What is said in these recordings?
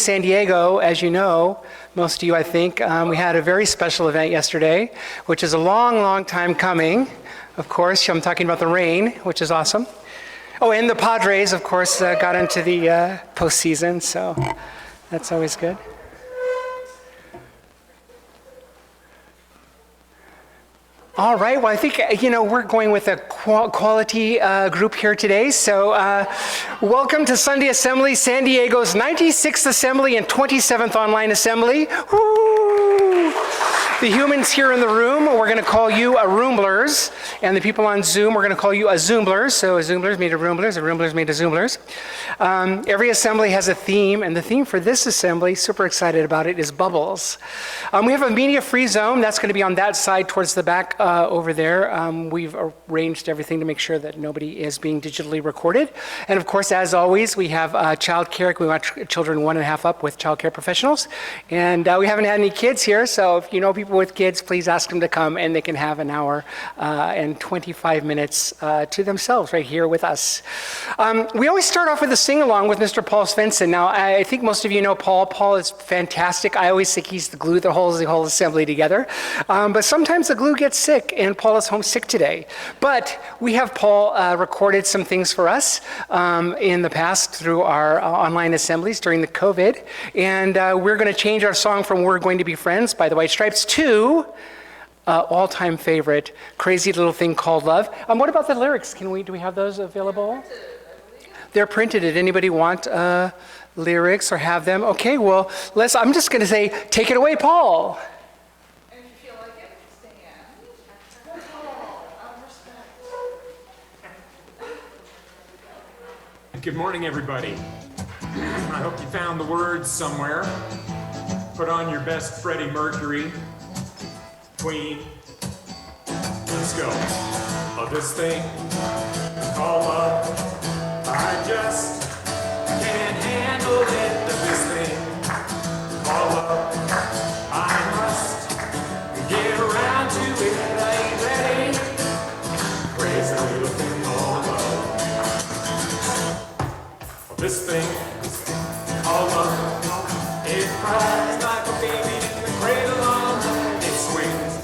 San Diego, as you know, most of you I think, we had a very special event yesterday, which is a long time coming. Of course, I'm talking about the rain, which is awesome. Oh, and the Padres, of course, got into the postseason, so that's always good. All right, well, I think, we're going with a quality group here today. So welcome to Sunday Assembly, San Diego's 96th Assembly and 27th Online Assembly. Woo! The humans here in the room, we're going to call you a Roomblers. And the people on Zoom, we're going to call you a Zoomblers. So a Zoomblers made a Roomblers, a Roomblers made a Zoomblers. Every assembly has a theme, and the theme for this assembly, super excited about it, is bubbles. We have a media-free zone. That's going to be on that side towards the back over there. We've arranged everything to make sure that nobody is being digitally recorded. And of course, as always, we have child care. We want children 1.5 up with child care professionals. And we haven't had any kids here, so if you know people with kids, please ask them to come, and they can have an hour and 25 minutes to themselves right here with us. We always start off with a sing-along with Mr. Paul Svensson. Now, I think most of you know Paul. Paul is fantastic. I always think he's the glue that holds the whole assembly together. But sometimes the glue gets sick, and Paul is homesick today. But we have Paul recorded some things for us in the past through our online assemblies during the COVID. And we're going to change our song from We're Going to Be Friends by the White Stripes to all-time favorite, Crazy Little Thing Called Love. What about the lyrics? Do we have those available? They're printed. Did anybody want lyrics or have them? Okay, well, I'm just going to say, take it away, Paul. And if you feel like it, stand. Good morning, everybody. I hope you found the words somewhere. Put on your best Freddie Mercury, Queen. Let's go. Oh, this thing called love, I just can't handle it. This thing called love, I must get around to it. I ain't ready. Crazy little thing called love. Oh, this thing called love, it cries like a baby in the cradle on night. It swings,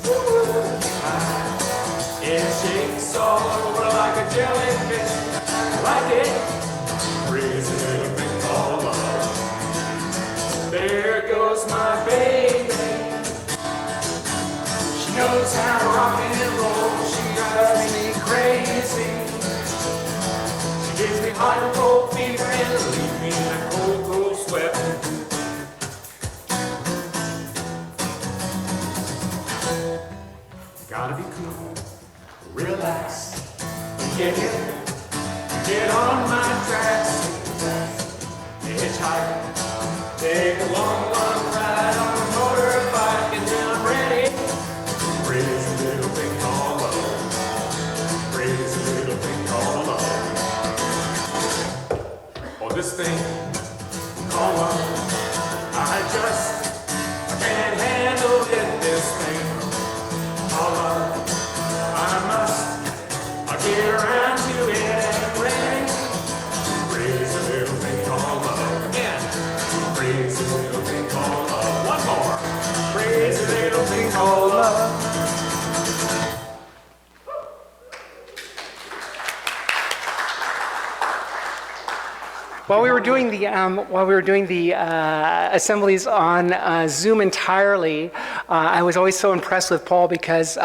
it shakes all over like a jellyfish. I like it, crazy little thing called love. There goes my baby. She knows how to rock and roll. She drives me crazy. She gives me hot and cold fever and leaves me in a cold sweat. Gotta be cool, relax, get on my tracks. Hitchhike, take a long ride on a motorbike until I'm ready. Crazy little thing called love. Crazy little thing called love. Oh, this thing called love, I can't handle it. This thing called love, I must get around to it and ready. Crazy little thing called love. Again. Crazy little thing called love. One more. Crazy little thing called love. While we were doing the assemblies on Zoom entirely, I was always so impressed with Paul because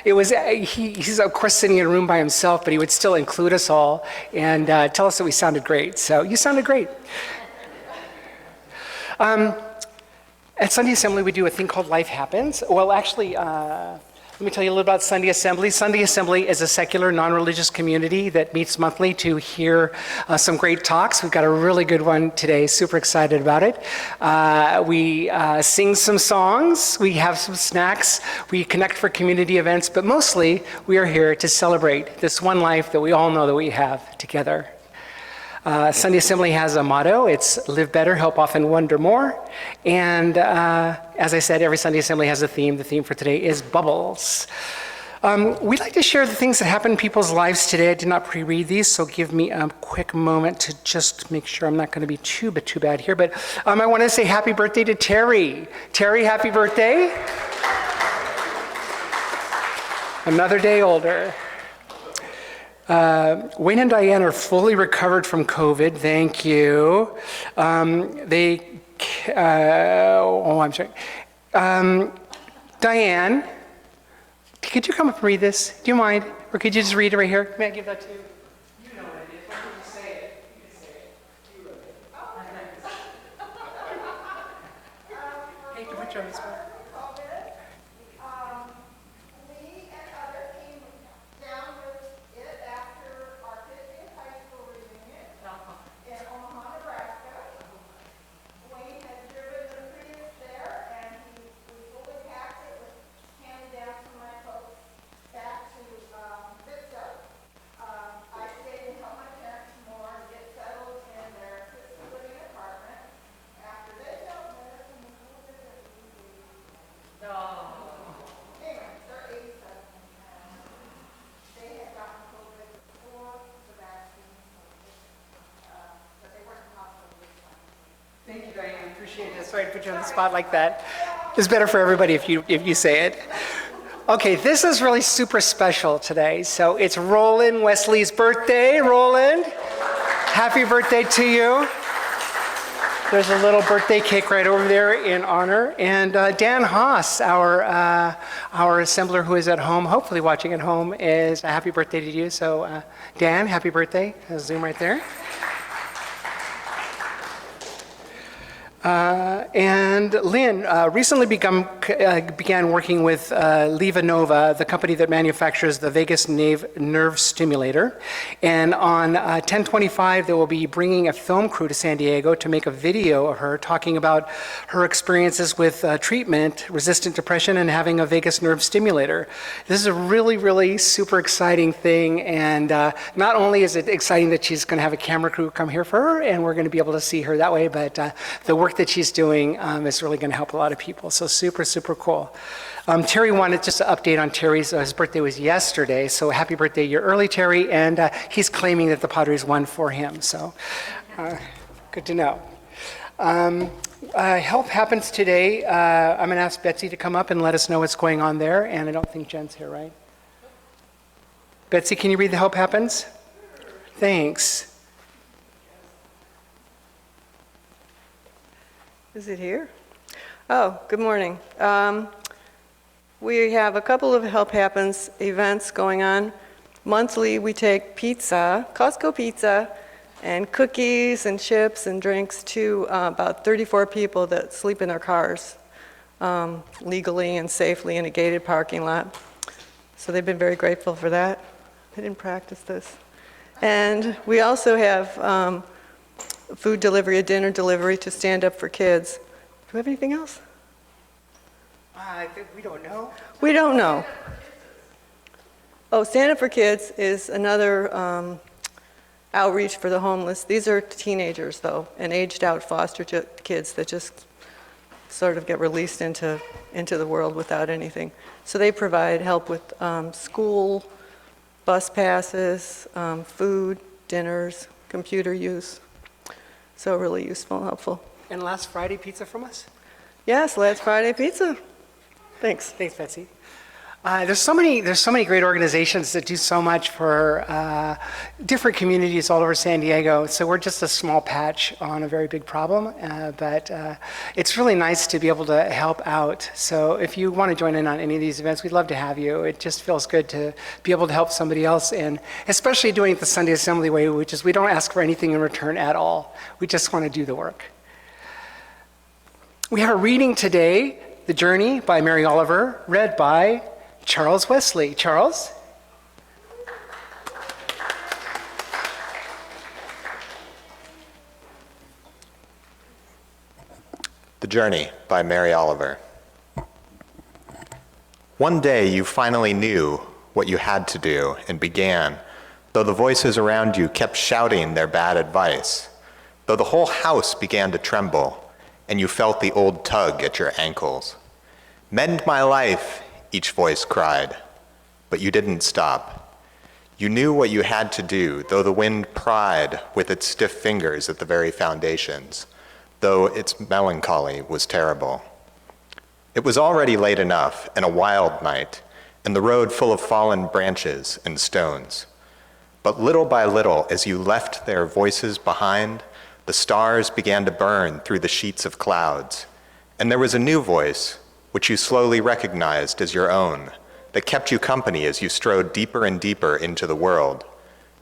he's of course sitting in a room by himself, but he would still include us all and tell us that we sounded great. So you sounded great. At Sunday Assembly, we do a thing called Life Happens. Well, actually, let me tell you a little about Sunday Assembly. Sunday Assembly is a secular, non-religious community that meets monthly to hear some great talks. We've got a really good one today, super excited about it. We sing some songs, we have some snacks, we connect for community events, but mostly we are here to celebrate this one life that we all know that we have together. Sunday Assembly has a motto. It's live better, help often, wonder more. And as I said, every Sunday Assembly has a theme. The theme for today is bubbles. We'd like to share the things that happen in people's lives today. I did not pre-read these, so give me a quick moment to just make sure I'm not going to be too bad here. But I want to say happy birthday to Terry. Terry, happy birthday. Another day older. Wayne and Diane are fully recovered from COVID. Thank you. I'm sorry. Diane, could you come up and read this? Do you mind? Or could you just read it right here? May I give that to you? You know what it is. Why don't you say it? You can say it. You wrote it. Oh. Hey, to put you on the spot. Me and others came down with it after our 50th high school reunion in Omaha, Nebraska. Wayne had driven the Prius there, and we fully packed it with handed down from my folks back to Vista. I stayed and helped my parents more to get settled in their assisted living apartment. After they felt better from the COVID that anyway, they're 87. They had gotten COVID before the vaccine, but they weren't in the hospital this time. Thank you, Diane. Appreciate it. Sorry to put you on the spot like that. It's better for everybody if you say it. Okay, this is really super special today. So it's Roland Wesley's birthday. Roland, happy birthday to you. There's a little birthday cake right over there in honor. And Dan Haas, our assembler who is at home, hopefully watching at home, is a happy birthday to you. So Dan, happy birthday. Zoom right there. And Lynn recently began working with LivaNova, the company that manufactures the vagus nerve stimulator. And on 10/25, they will be bringing a film crew to San Diego to make a video of her talking about her experiences with treatment-resistant depression and having a vagus nerve stimulator. This is a really, really super exciting thing. And not only is it exciting that she's going to have a camera crew come here for her, and we're going to be able to see her that way, but the work that she's doing is really going to help a lot of people. So super, super cool. Terry wanted just to update on Terry's. His birthday was yesterday, so happy birthday a year early, Terry. And he's claiming that the Padres won for him. So good to know. Help happens today. I'm going to ask Betsy to come up and let us know what's going on there. And I don't think Jen's here, right? Betsy, can you read the Help Happens? Thanks. Is it here? Oh, good morning. We have a couple of Help Happens events going on. Monthly, we take pizza, Costco pizza, and cookies and chips and drinks to about 34 people that sleep in their cars legally and safely in a gated parking lot. So they've been very grateful for that. I didn't practice this. And we also have food delivery, a dinner delivery to Stand Up for Kids. Do we have anything else? We don't know. We don't know. Oh, Stand Up for Kids is another outreach for the homeless. These are teenagers, though, and aged out foster kids that just sort of get released into the world without anything. So they provide help with school, bus passes, food, dinners, computer use. So really useful and helpful. And last Friday, pizza from us? Yes, last Friday pizza. Thanks. Thanks, Betsy. There's so many great organizations that do so much for different communities all over San Diego. So we're just a small patch on a very big problem, but it's really nice to be able to help out. So if you want to join in on any of these events, we'd love to have you. It just feels good to be able to help somebody else, and especially doing it the Sunday Assembly way, which is we don't ask for anything in return at all. We just want to do the work. We have a reading today, The Journey by Mary Oliver, read by Charles Wesley. Charles? The Journey by Mary Oliver. One day you finally knew what you had to do and began, though the voices around you kept shouting their bad advice, though the whole house began to tremble and you felt the old tug at your ankles. Mend my life, each voice cried, but you didn't stop. You knew what you had to do, though the wind pried with its stiff fingers at the very foundations, though its melancholy was terrible. It was already late enough, and a wild night, and the road full of fallen branches and stones. But little by little, as you left their voices behind, the stars began to burn through the sheets of clouds, and there was a new voice, which you slowly recognized as your own, that kept you company as you strode deeper and deeper into the world,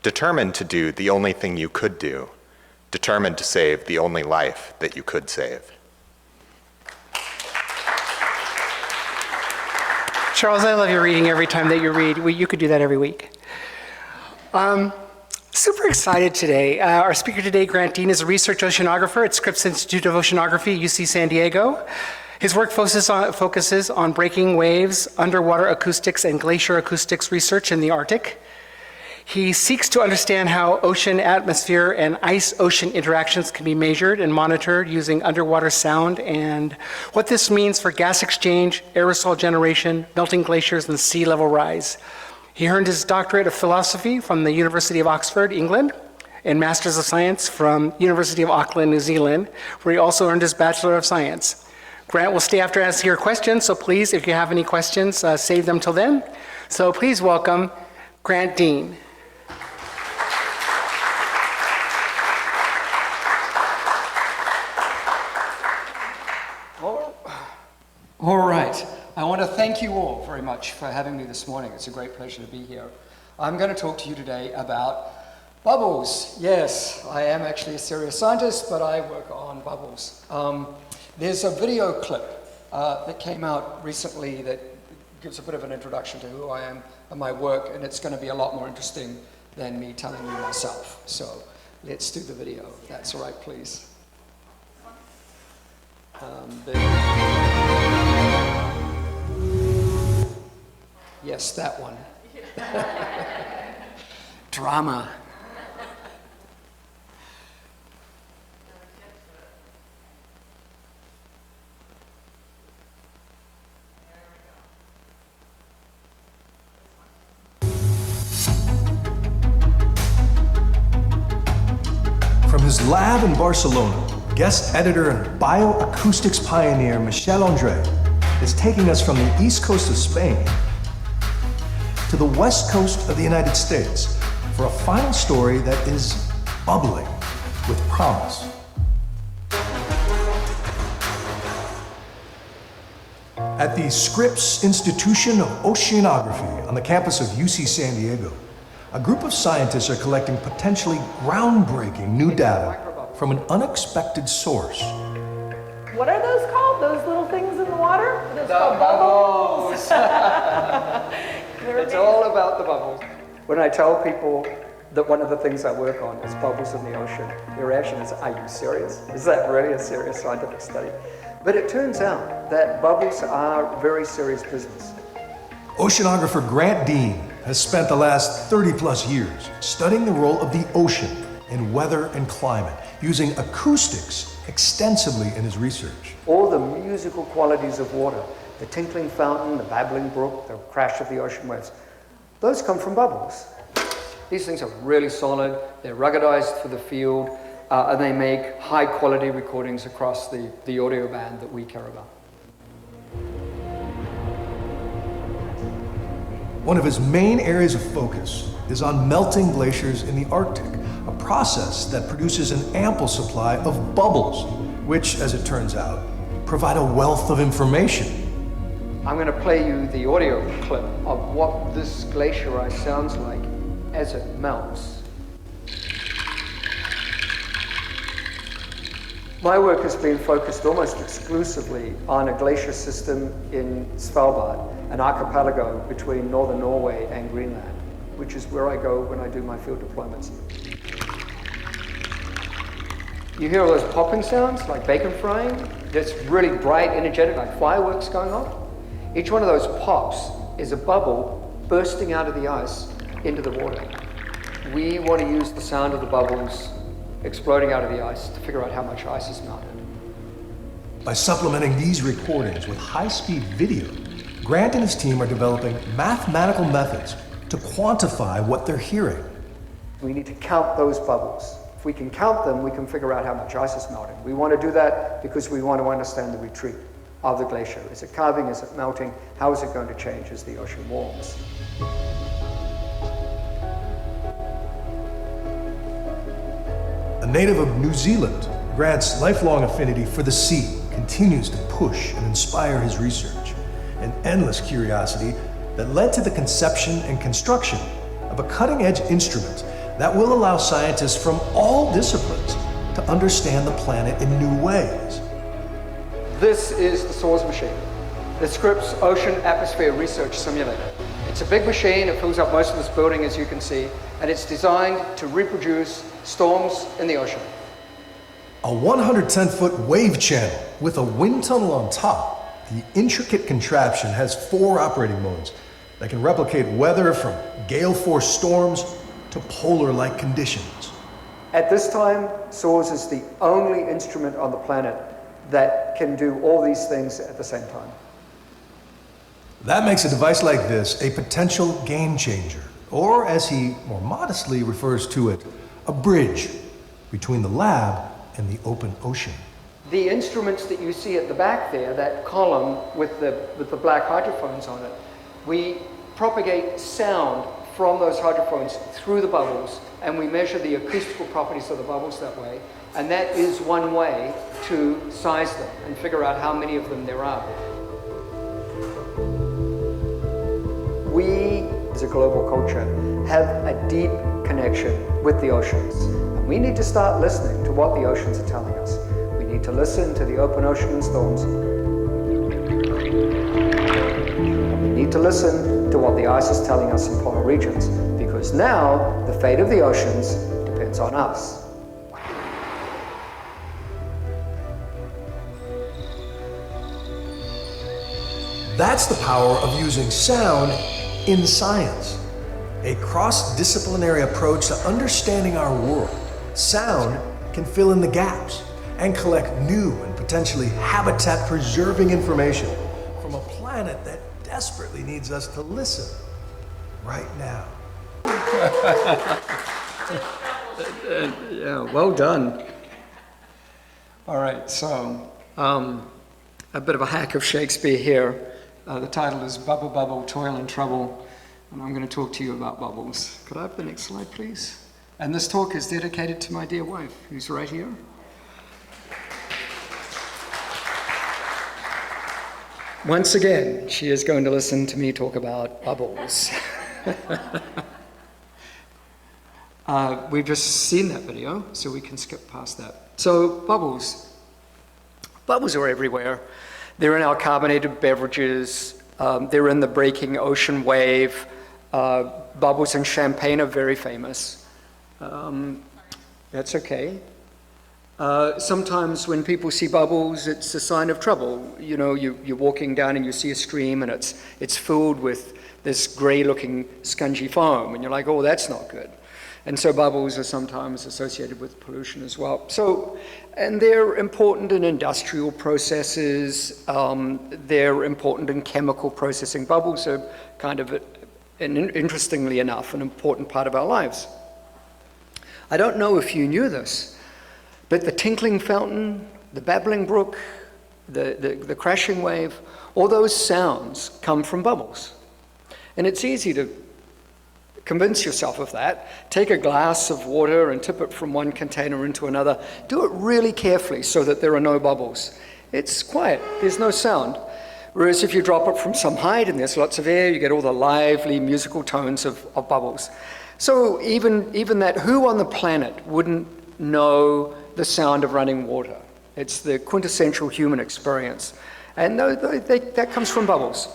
determined to do the only thing you could do, determined to save the only life that you could save. Charles, I love your reading every time that you read. You could do that every week. Super excited today. Our speaker today, Grant Deane, is a research oceanographer at Scripps Institute of Oceanography, UC San Diego. His work focuses on breaking waves, underwater acoustics, and glacier acoustics research in the Arctic. He seeks to understand how ocean atmosphere and ice-ocean interactions can be measured and monitored using underwater sound, and what this means for gas exchange, aerosol generation, melting glaciers, and sea level rise. He earned his doctorate of philosophy from the University of Oxford, England, and Masters of Science from University of Auckland, New Zealand, where he also earned his Bachelor of Science. Grant will stay after to answer your questions, so please, if you have any questions, save them till then. So please welcome Grant Deane. All right. I want to thank you all very much for having me this morning. It's a great pleasure to be here. I'm going to talk to you today about bubbles. Yes, I am actually a serious scientist, but I work on bubbles. There's a video clip that came out recently that gives a bit of an introduction to who I am and my work, and it's going to be a lot more interesting than me telling you myself. So let's do the video, if that's all right, please. Yes, that one. Drama. From his lab in Barcelona, guest editor and bioacoustics pioneer Michel Andre is taking us from the east coast of Spain to the west coast of the United States for a final story that is bubbling with promise. At the Scripps Institution of Oceanography on the campus of UC San Diego, a group of scientists are collecting potentially groundbreaking new data from an unexpected source. What are those called? Those little things in the water? Those called bubbles. It's all about the bubbles. When I tell people that one of the things I work on is bubbles in the ocean, their reaction is, are you serious? Is that really a serious scientific study? But it turns out that bubbles are very serious business. Oceanographer Grant Deane has spent the last 30 plus years studying the role of the ocean in weather and climate, using acoustics extensively in his research. All the musical qualities of water, the tinkling fountain, the babbling brook, the crash of the ocean waves, those come from bubbles. These things are really solid, they're ruggedized for the field, and they make high quality recordings across the audio band that we care about. One of his main areas of focus is on melting glaciers in the Arctic, a process that produces an ample supply of bubbles, which, as it turns out, provide a wealth of information. I'm going to play you the audio clip of what this glacier ice sounds like as it melts. My work has been focused almost exclusively on a glacier system in Svalbard, an archipelago between northern Norway and Greenland, which is where I go when I do my field deployments. You hear all those popping sounds, like bacon frying? That's really bright, energetic, like fireworks going off. Each one of those pops is a bubble bursting out of the ice into the water. We want to use the sound of the bubbles exploding out of the ice to figure out how much ice is melted. By supplementing these recordings with high-speed video, Grant and his team are developing mathematical methods to quantify what they're hearing. We need to count those bubbles. If we can count them, we can figure out how much ice is melting. We want to do that because we want to understand the retreat of the glacier. Is it calving? Is it melting? How is it going to change as the ocean warms? A native of New Zealand, Grant's lifelong affinity for the sea continues to push and inspire his research, an endless curiosity that led to the conception and construction of a cutting-edge instrument that will allow scientists from all disciplines to understand the planet in new ways. This is the SAWS machine, the Scripps Ocean Atmosphere Research Simulator. It's a big machine, it fills up most of this building as you can see, and it's designed to reproduce storms in the ocean. A 110-foot wave channel with a wind tunnel on top, the intricate contraption has 4 operating modes that can replicate weather from gale-force storms to polar-like conditions. At this time, SAWS is the only instrument on the planet that can do all these things at the same time. That makes a device like this a potential game changer, or as he more modestly refers to it, a bridge between the lab and the open ocean. The instruments that you see at the back there, that column with the black hydrophones on it, we propagate sound from those hydrophones through the bubbles, and we measure the acoustical properties of the bubbles that way, and that is one way to size them and figure out how many of them there are. We, as a global culture, have a deep connection with the oceans. And we need to start listening to what the oceans are telling us. We need to listen to the open ocean storms. We need to listen to what the ice is telling us in polar regions, because now the fate of the oceans depends on us. That's the power of using sound in science, a cross-disciplinary approach to understanding our world. Sound can fill in the gaps and collect new and potentially habitat-preserving information from a planet that desperately needs us to listen right now. Yeah, well done. All right, so a bit of a hack of Shakespeare here. The title is Bubble, Bubble, Toil and Trouble, and I'm going to talk to you about bubbles. Could I have the next slide, please? And this talk is dedicated to my dear wife, who's right here. Once again, she is going to listen to me talk about bubbles. We've just seen that video, so we can skip past that. So bubbles. Bubbles are everywhere. They're in our carbonated beverages. They're in the breaking ocean wave. Bubbles in champagne are very famous. That's okay. Sometimes when people see bubbles, it's a sign of trouble. You know, you're walking down and you see a stream and it's filled with this gray-looking spongy foam, and you're like, oh, that's not good. And so bubbles are sometimes associated with pollution as well. So, and they're important in industrial processes. They're important in chemical processing. Bubbles are kind of, interestingly enough, an important part of our lives. I don't know if you knew this, but the tinkling fountain, the babbling brook, the crashing wave, all those sounds come from bubbles. And it's easy to convince yourself of that. Take a glass of water and tip it from one container into another. Do it really carefully so that there are no bubbles. It's quiet, there's no sound. Whereas if you drop it from some height and there's lots of air, you get all the lively musical tones of bubbles. So even that, who on the planet wouldn't know the sound of running water? It's the quintessential human experience. And that comes from bubbles.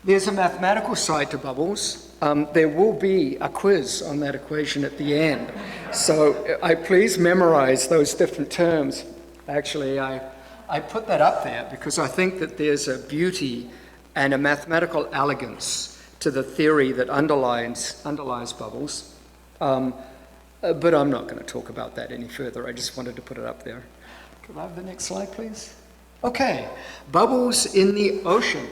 There's a mathematical side to bubbles. There will be a quiz on that equation at the end. So please memorize those different terms. Actually, I put that up there because I think that there's a beauty and a mathematical elegance to the theory that underlies bubbles. But I'm not going to talk about that any further. I just wanted to put it up there. Could I have the next slide, please? Okay, bubbles in the ocean.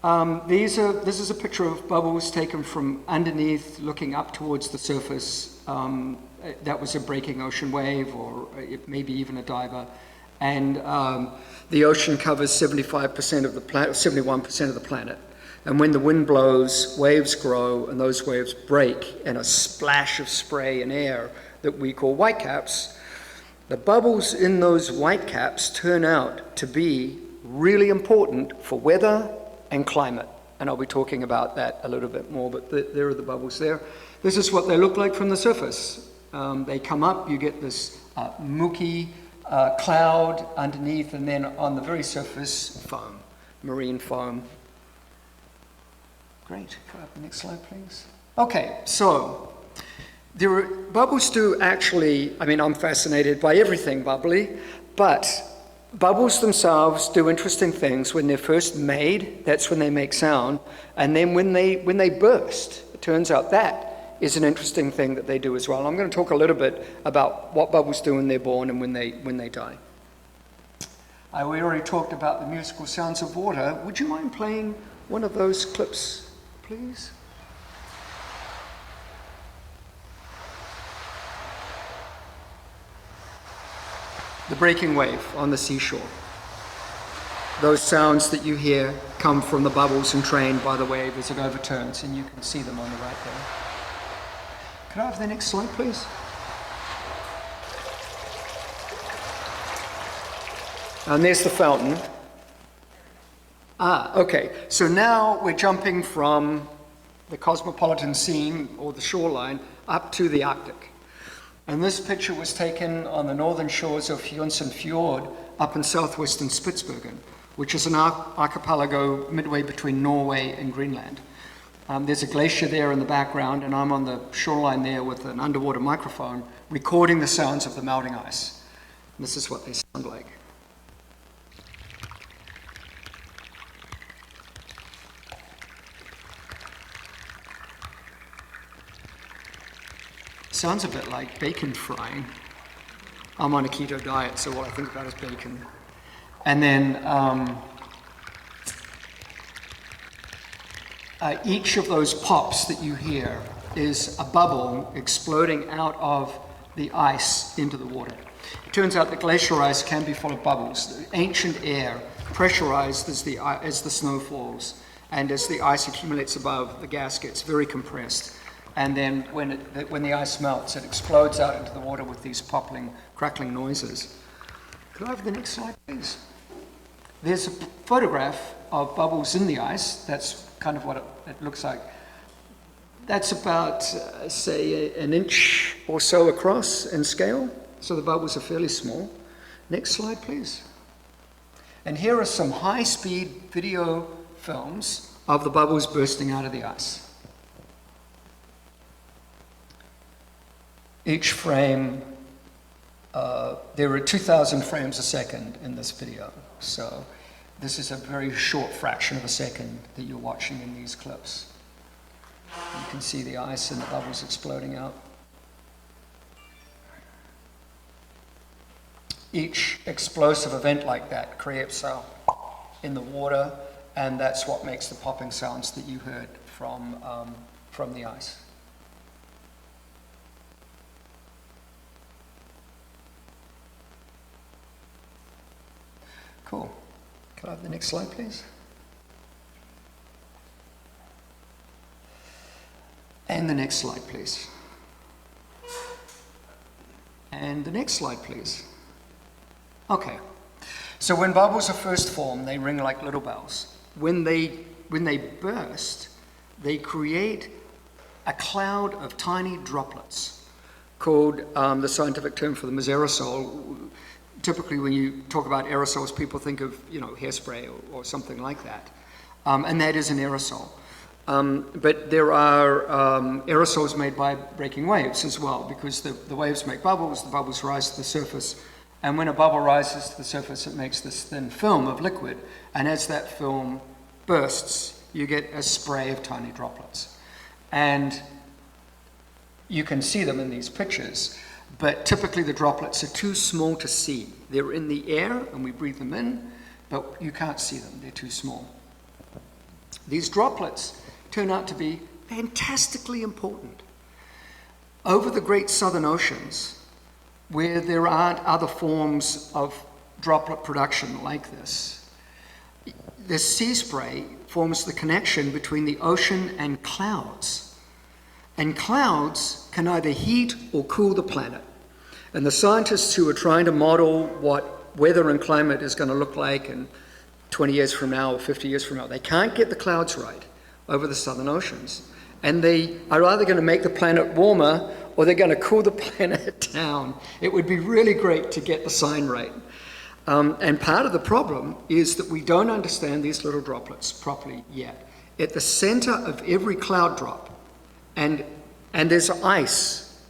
This is a picture of bubbles taken from underneath, looking up towards the surface. That was a breaking ocean wave, or maybe even a diver. And the ocean covers 75% of the planet, 71% of the planet. And when the wind blows, waves grow, and those waves break in a splash of spray and air that we call whitecaps. The bubbles in those whitecaps turn out to be really important for weather and climate. And I'll be talking about that a little bit more, but there are the bubbles there. This is what they look like from the surface. They come up, you get this milky cloud underneath, and then on the very surface, foam, marine foam. Great. Can I have the next slide, please? Okay, so bubbles do actually, I mean, I'm fascinated by everything bubbly, but bubbles themselves do interesting things. When they're first made, that's when they make sound, and then when they burst, it turns out that is an interesting thing that they do as well. I'm going to talk a little bit about what bubbles do when they're born and when they die. We already talked about the musical sounds of water. Would you mind playing one of those clips, please? The breaking wave on the seashore. Those sounds that you hear come from the bubbles and trained by the wave as it overturns, and you can see them on the right there. Could I have the next slide, please? And there's the fountain. Okay, so now we're jumping from the cosmopolitan scene, or the shoreline, up to the Arctic. And this picture was taken on the northern shores of Hyunsen Fjord up in southwestern Spitsbergen, which is an archipelago midway between Norway and Greenland. There's a glacier there in the background, and I'm on the shoreline there with an underwater microphone recording the sounds of the melting ice. And this is what they sound like. Sounds a bit like bacon frying. I'm on a keto diet, so what I think about is bacon. And then each of those pops that you hear is a bubble exploding out of the ice into the water. It turns out that glacier ice can be full of bubbles. The ancient air pressurized as the snow falls, and as the ice accumulates above, the gas gets very compressed. And then when the ice melts, it explodes out into the water with these popping, crackling noises. Could I have the next slide, please? There's a photograph of bubbles in the ice. That's kind of what it looks like. That's about, say, an inch or so across in scale. So the bubbles are fairly small. Next slide, please. And here are some high-speed video films of the bubbles bursting out of the ice. Each frame, there are 2,000 frames a second in this video. So this is a very short fraction of a second that you're watching in these clips. You can see the ice and the bubbles exploding out. Each explosive event like that creates sound in the water, and that's what makes the popping sounds that you heard from the ice. Cool. Can I have the next slide, please? And the next slide, please. And the next slide, please. Okay. So when bubbles are first formed, they ring like little bells. When they burst, they create a cloud of tiny droplets called, the scientific term for them is aerosol. Typically, when you talk about aerosols, people think of, hairspray or something like that. And that is an aerosol. But there are aerosols made by breaking waves as well, because the waves make bubbles, the bubbles rise to the surface. And when a bubble rises to the surface, it makes this thin film of liquid. And as that film bursts, you get a spray of tiny droplets. And you can see them in these pictures. But typically the droplets are too small to see. They're in the air and we breathe them in, but you can't see them. They're too small. These droplets turn out to be fantastically important. Over the great southern oceans, where there aren't other forms of droplet production like this, the sea spray forms the connection between the ocean and clouds. And clouds can either heat or cool the planet. And the scientists who are trying to model what weather and climate is going to look like in 20 years from now or 50 years from now, they can't get the clouds right over the southern oceans. And they are either going to make the planet warmer or they're going to cool the planet down. It would be really great to get the sign right. And part of the problem is that we don't understand these little droplets properly yet. At the center of every cloud drop, and there's ice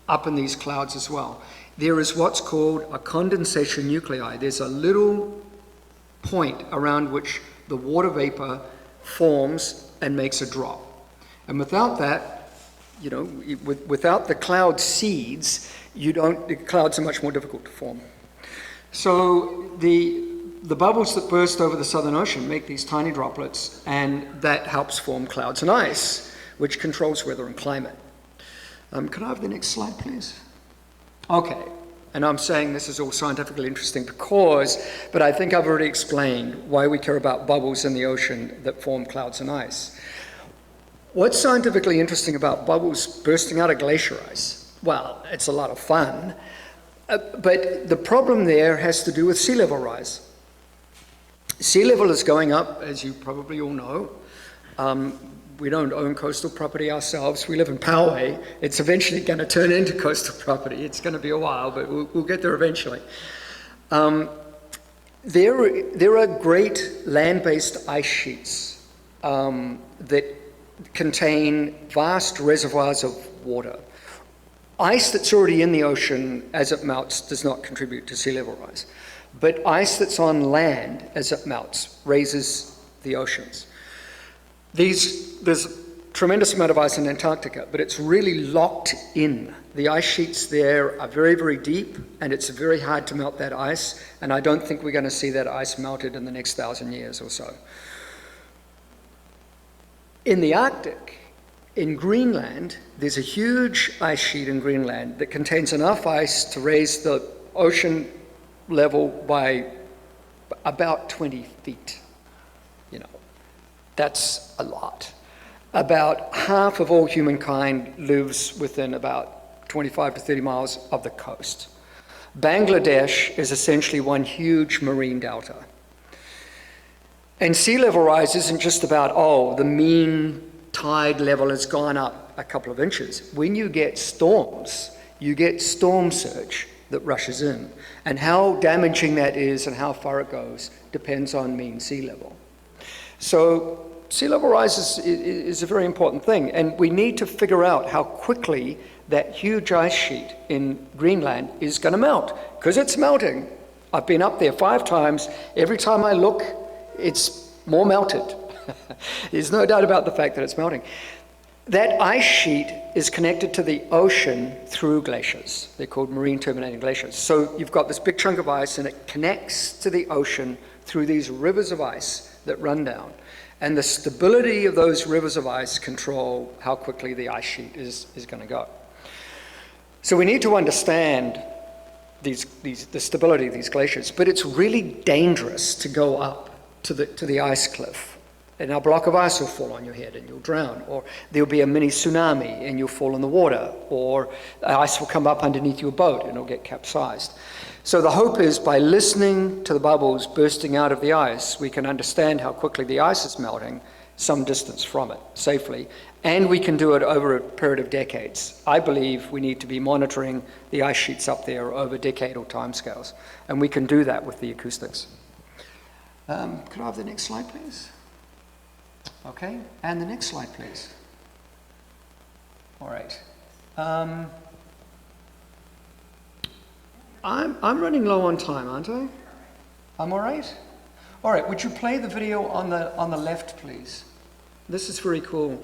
up in these clouds as well, there is what's called a condensation nuclei. There's a little point around which the water vapor forms and makes a drop. And without that, without the cloud seeds, the clouds are much more difficult to form. So the bubbles that burst over the Southern Ocean make these tiny droplets, and that helps form clouds and ice, which controls weather and climate. Can I have the next slide, please? Okay, and I'm saying this is all scientifically interesting but I think I've already explained why we care about bubbles in the ocean that form clouds and ice. What's scientifically interesting about bubbles bursting out of glacier ice? Well, it's a lot of fun, but the problem there has to do with sea level rise. Sea level is going up, as you probably all know. We don't own coastal property ourselves. We live in Poway. It's eventually going to turn into coastal property. It's going to be a while, but we'll get there eventually. There are great land-based ice sheets that contain vast reservoirs of water. Ice that's already in the ocean as it melts does not contribute to sea level rise. But ice that's on land as it melts raises the oceans. There's a tremendous amount of ice in Antarctica, but it's really locked in. The ice sheets there are very, very deep, and it's very hard to melt that ice, and I don't think we're going to see that ice melted in the next 1,000 years or so. In the Arctic, in Greenland, there's a huge ice sheet in Greenland that contains enough ice to raise the ocean level by about 20 feet. That's a lot. About half of all humankind lives within about 25 to 30 miles of the coast. Bangladesh is essentially one huge marine delta. And sea level rise isn't just about, the mean tide level has gone up a couple of inches. When you get storms, you get storm surge that rushes in. And how damaging that is and how far it goes depends on mean sea level. So sea level rise is a very important thing, and we need to figure out how quickly that huge ice sheet in Greenland is going to melt, because it's melting. I've been up there 5 times. Every time I look, it's more melted. There's no doubt about the fact that it's melting. That ice sheet is connected to the ocean through glaciers. They're called marine terminating glaciers. So you've got this big chunk of ice, and it connects to the ocean through these rivers of ice that run down. And the stability of those rivers of ice control how quickly the ice sheet is going to go. So we need to understand the stability of these glaciers, but it's really dangerous to go up to the ice cliff. And a block of ice will fall on your head and you'll drown, or there'll be a mini tsunami and you'll fall in the water, or ice will come up underneath your boat and it'll get capsized. So the hope is, by listening to the bubbles bursting out of the ice, we can understand how quickly the ice is melting some distance from it safely, and we can do it over a period of decades. I believe we need to be monitoring the ice sheets up there over decadal timescales, and we can do that with the acoustics. Could I have the next slide, please? Okay, and the next slide, please. All right. I'm running low on time, aren't I? I'm all right? All right, would you play the video on the left, please? This is very cool.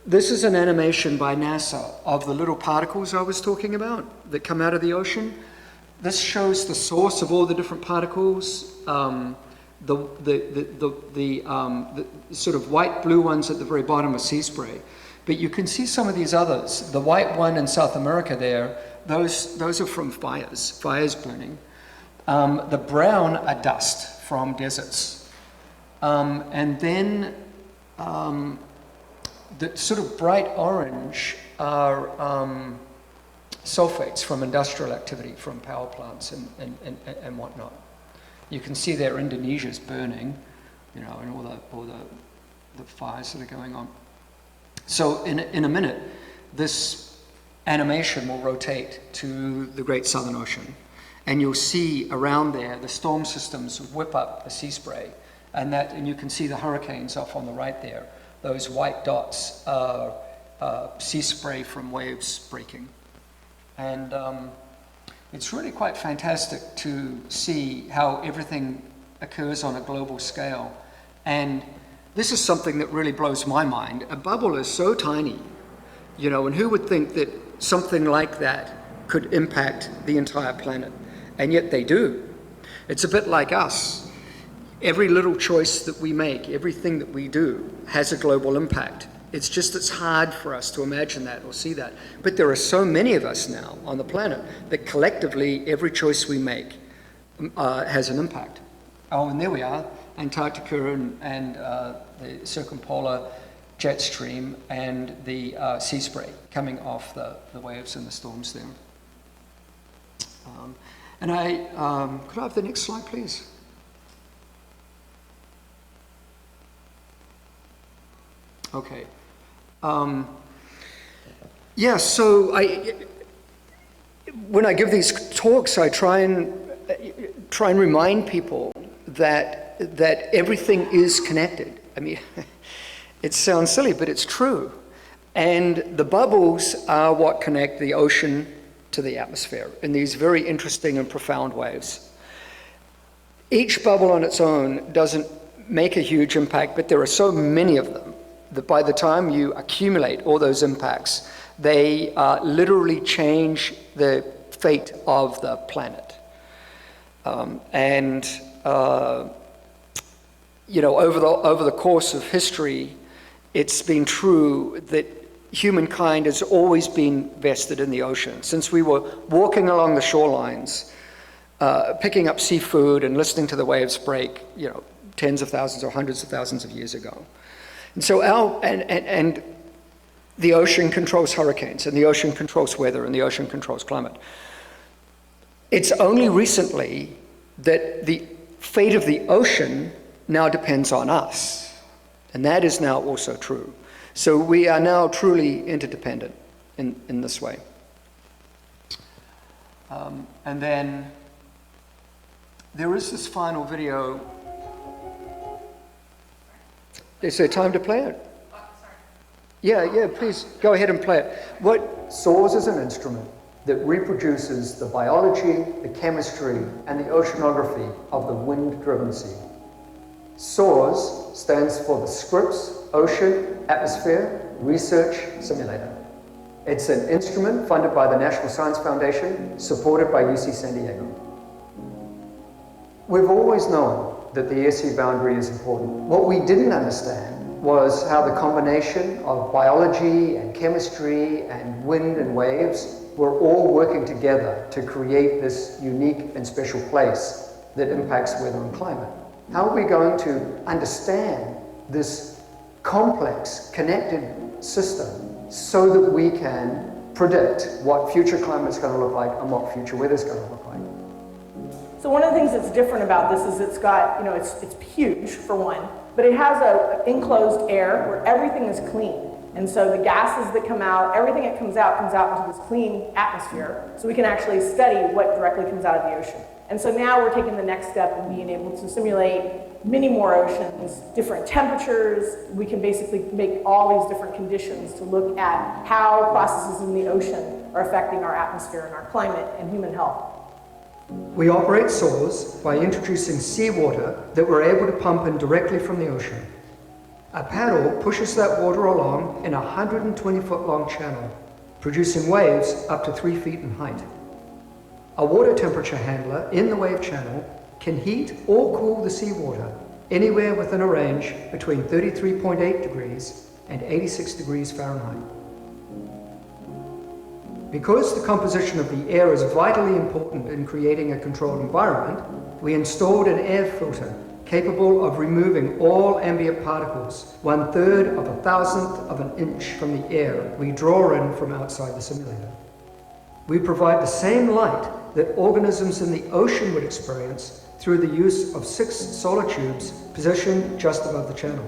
This is an animation by NASA of the little particles I was talking about that come out of the ocean. This shows the source of all the different particles. The sort of white blue ones at the very bottom are sea spray. But you can see some of these others. The white one in South America there, those are from fires burning. The brown are dust from deserts. And then the sort of bright orange are sulfates from industrial activity, from power plants and whatnot. You can see there Indonesia's burning, and all the fires that are going on. So in a minute, this animation will rotate to the Great Southern Ocean, and you'll see around there the storm systems whip up the sea spray, and you can see the hurricanes off on the right there. Those white dots are sea spray from waves breaking. And it's really quite fantastic to see how everything occurs on a global scale. And this is something that really blows my mind. A bubble is so tiny, and who would think that something like that could impact the entire planet? And yet they do. It's a bit like us. Every little choice that we make, everything that we do has a global impact. It's hard for us to imagine that or see that. But there are so many of us now on the planet that collectively every choice we make has an impact. Oh, and there we are, Antarctica and the circumpolar jet stream and the sea spray coming off the waves and the storms there. Could I have the next slide, please? Okay. So when I give these talks, I try and remind people that everything is connected. I mean, it sounds silly, but it's true. And the bubbles are what connect the ocean to the atmosphere in these very interesting and profound ways. Each bubble on its own doesn't make a huge impact, but there are so many of them that by the time you accumulate all those impacts, they literally change the fate of the planet. Over the course of history, it's been true that humankind has always been vested in the ocean. Since we were walking along the shorelines, picking up seafood and listening to the waves break, tens of thousands or hundreds of thousands of years ago. And so and the ocean controls hurricanes, and the ocean controls weather, and the ocean controls climate. It's only recently that the fate of the ocean now depends on us, and that is now also true. So we are now truly interdependent in this way. And then there is this final video. Is there time to play it? Yeah, please go ahead and play it. SAWS is an instrument that reproduces the biology, the chemistry, and the oceanography of the wind-driven sea. SAWS stands for the Scripps Ocean Atmosphere Research Simulator. It's an instrument funded by the National Science Foundation, supported by UC San Diego. We've always known that the air-sea boundary is important. What we didn't understand was how the combination of biology and chemistry and wind and waves were all working together to create this unique and special place that impacts weather and climate. How are we going to understand this complex, connected system so that we can predict what future climate is going to look like and what future weather is going to look like? So one of the things that's different about this is it's got, it's huge for one, but it has a enclosed air where everything is clean. And so the gases that come out, everything that comes out into this clean atmosphere, so we can actually study what directly comes out of the ocean. And so now we're taking the next step in being able to simulate many more oceans, different temperatures. We can basically make all these different conditions to look at how processes in the ocean are affecting our atmosphere and our climate and human health. We operate SAWS by introducing seawater that we're able to pump in directly from the ocean. A paddle pushes that water along in a 120-foot-long channel, producing waves up to 3 feet in height. A water temperature handler in the wave channel can heat or cool the seawater anywhere within a range between 33.8 degrees and 86 degrees Fahrenheit. Because the composition of the air is vitally important in creating a controlled environment, we installed an air filter capable of removing all ambient particles 1/3 of a thousandth of an inch from the air we draw in from outside the simulator. We provide the same light that organisms in the ocean would experience through the use of 6 solar tubes positioned just above the channel.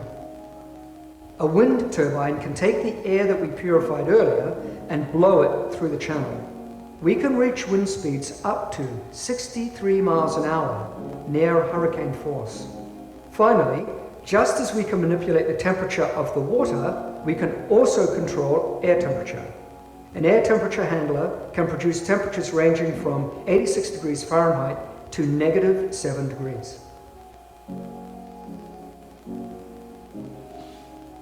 A wind turbine can take the air that we purified earlier and blow it through the channel. We can reach wind speeds up to 63 miles an hour, near hurricane force. Finally, just as we can manipulate the temperature of the water, we can also control air temperature. An air temperature handler can produce temperatures ranging from 86 degrees Fahrenheit to -7 degrees.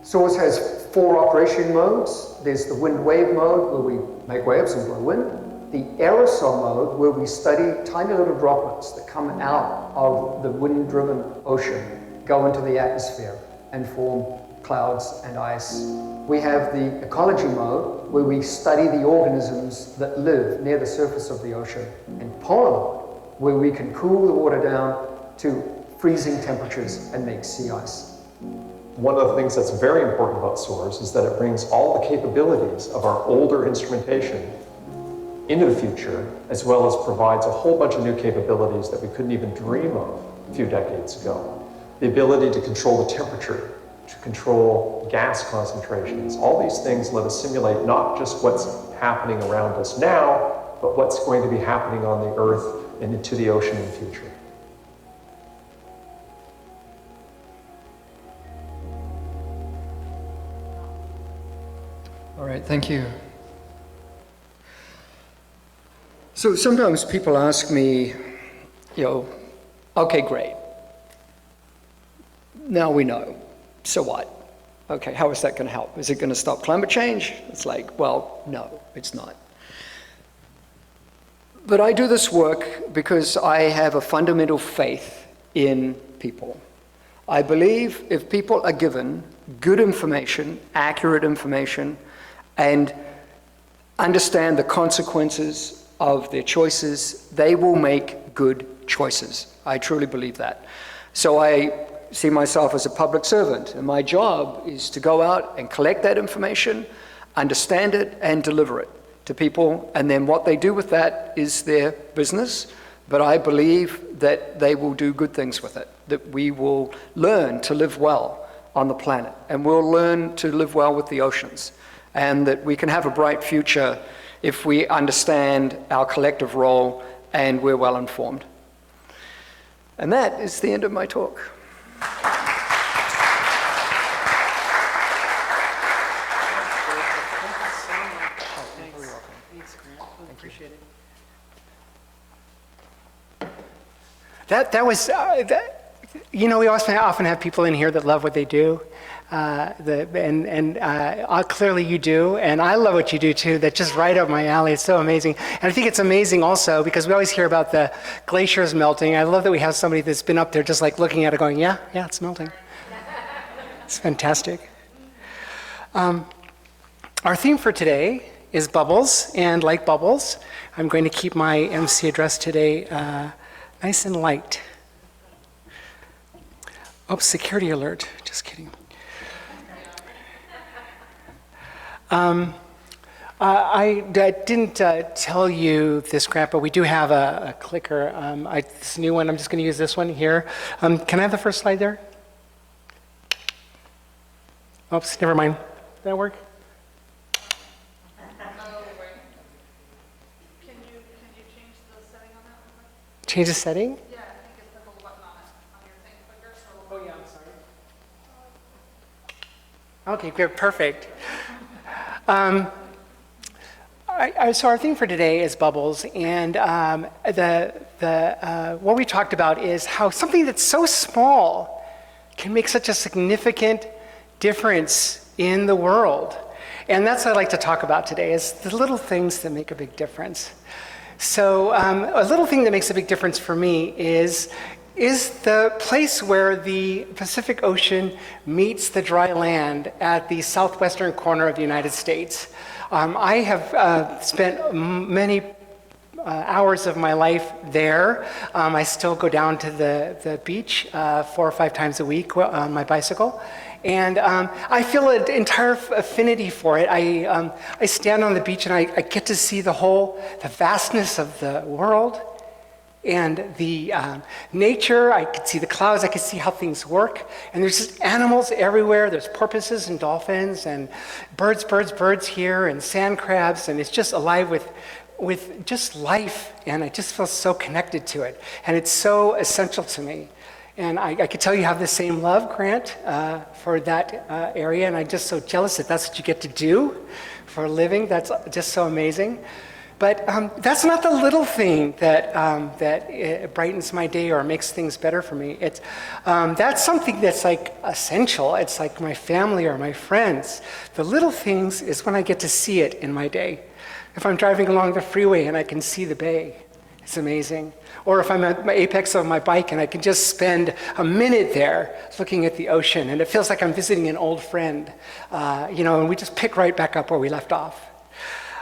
Source has 4 operation modes. There's the wind wave mode, where we make waves and blow wind. The aerosol mode, where we study tiny little droplets that come out of the wind-driven ocean, go into the atmosphere and form clouds and ice. We have the ecology mode, where we study the organisms that live near the surface of the ocean. And polar mode, where we can cool the water down to freezing temperatures and make sea ice. One of the things that's very important about SOARS is that it brings all the capabilities of our older instrumentation into the future, as well as provides a whole bunch of new capabilities that we couldn't even dream of a few decades ago. The ability to control the temperature, to control gas concentrations. All these things let us simulate not just what's happening around us now, but what's going to be happening on the Earth and into the ocean in the future. All right, thank you. So sometimes people ask me, okay, great. Now we know. So what? Okay, how is that going to help? Is it going to stop climate change? It's like, well, no, it's not. But I do this work because I have a fundamental faith in people. I believe if people are given good information, accurate information, and understand the consequences of their choices, they will make good choices. I truly believe that. So I see myself as a public servant, and my job is to go out and collect that information, understand it, and deliver it to people, and then what they do with that is their business, but I believe that they will do good things with it, that we will learn to live well on the planet, and we'll learn to live well with the oceans, and that we can have a bright future if we understand our collective role and we're well informed. And that is the end of my talk. That was, we often have people in here that love what they do, clearly you do, and I love what you do too. That's just right up my alley. It's so amazing, and I think it's amazing also because we always hear about the glaciers melting. I love that we have somebody that's been up there just like looking at it, going, "Yeah, it's melting." It's fantastic. Our theme for today is bubbles, and like bubbles, I'm going to keep my MC address today nice and light. Oh, security alert. Just kidding. I didn't tell you this, Grant, but we do have a clicker. This new one, I'm just going to use this one here. Can I have the first slide there? Oops, never mind. Did that work? Can you change the setting on that one? Change the setting? Yeah, I think it's the little button on it, on your thing clicker, so. Oh, yeah, I'm sorry. Okay, good, perfect. So our theme for today is bubbles, and what we talked about is how something that's so small can make such a significant difference in the world. And that's what I'd like to talk about today, is the little things that make a big difference. So a little thing that makes a big difference for me is is the place where the Pacific Ocean meets the dry land at the southwestern corner of the United States. I have spent many hours of my life there. I still go down to the beach 4 or 5 times a week on my bicycle. And I feel an entire affinity for it. I stand on the beach and I get to see the vastness of the world and the nature. I can see the clouds, I can see how things work. And there's just animals everywhere. There's porpoises and dolphins and birds here and sand crabs. And it's just alive with just life. And I just feel so connected to it. And it's so essential to me. And I could tell you have the same love, Grant, for that area. And I'm just so jealous that that's what you get to do for a living. That's just so amazing. But that's not the little thing that brightens my day or makes things better for me. That's something that's like essential. It's like my family or my friends. The little things is when I get to see it in my day. If I'm driving along the freeway and I can see the bay, it's amazing. Or if I'm at my apex of my bike and I can just spend a minute there looking at the ocean and it feels like I'm visiting an old friend, and we just pick right back up where we left off.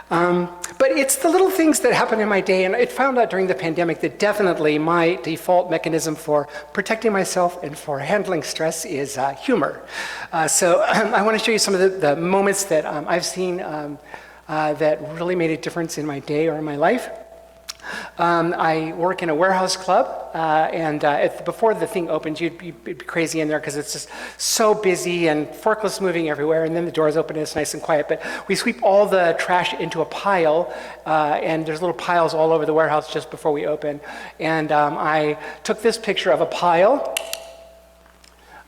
But it's the little things that happen in my day, and I found out during the pandemic that definitely my default mechanism for protecting myself and for handling stress is humor. So I want to show you some of the moments that I've seen that really made a difference in my day or in my life. I work in a warehouse club, and before the thing opens, you'd be crazy in there because it's just so busy and forklifts moving everywhere, and then the doors open and it's nice and quiet. But we sweep all the trash into a pile, and there's little piles all over the warehouse just before we open. And I took this picture of a pile.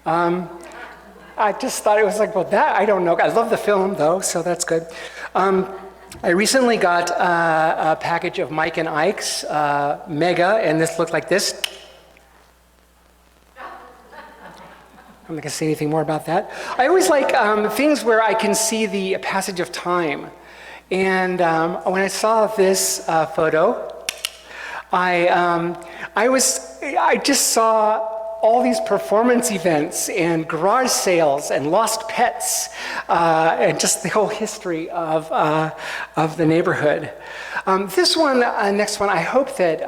I just thought it was like, well, that, I don't know. I love the film, though, so that's good. I recently got a package of Mike and Ike's Mega, and this looked like this. I'm not going to say anything more about that. I always like things where I can see the passage of time. And when I saw this photo, I just saw all these performance events and garage sales and lost pets and just the whole history of the neighborhood. This one, next one, I hope that,